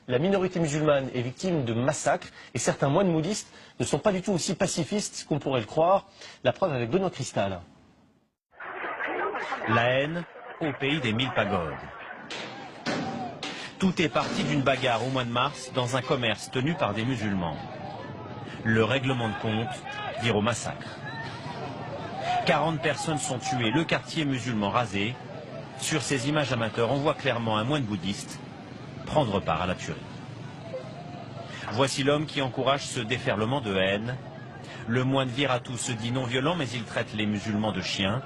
la minorité musulmane est victime de massacres et certains moines bouddhistes ne sont pas du tout aussi pacifistes qu'on pourrait le croire. La preuve avec Benoît Cristal. La haine au pays des 1000 pagodes. Tout est parti d'une bagarre au mois de mars dans un commerce tenu par des musulmans. Le règlement de compte vire au massacre. 40 personnes sont tuées, le quartier musulman rasé. Sur ces images amateurs, on voit clairement un moine bouddhiste prendre part à la tuerie. Voici l'homme qui encourage ce déferlement de haine. Le moine Viratu se dit non violent, mais il traite les musulmans de chiens.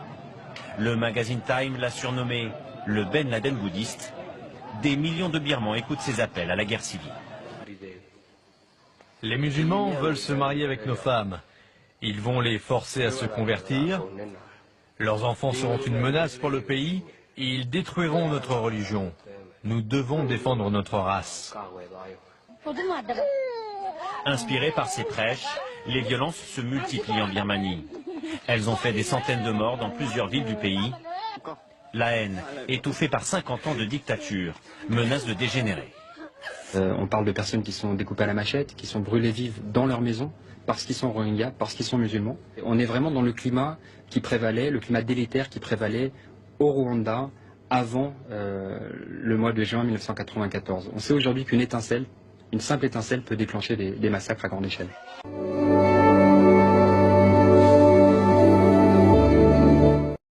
Le magazine Time l'a surnommé le Ben Laden bouddhiste. Des millions de Birmans écoutent ses appels à la guerre civile. Les musulmans veulent se marier avec nos femmes. Ils vont les forcer à se convertir. Leurs enfants seront une menace pour le pays et ils détruiront notre religion. Nous devons défendre notre race. Inspirées par ces prêches, les violences se multiplient en Birmanie. Elles ont fait des centaines de morts dans plusieurs villes du pays. La haine, étouffée par 50 ans de dictature, menace de dégénérer. On parle de personnes qui sont découpées à la machette, qui sont brûlées vives dans leur maison, parce qu'ils sont Rohingyas, parce qu'ils sont musulmans. On est vraiment dans le climat qui prévalait, le climat délétère qui prévalait au Rwanda avant le mois de juin 1994. On sait aujourd'hui qu'une étincelle, une simple étincelle peut déclencher des massacres à grande échelle.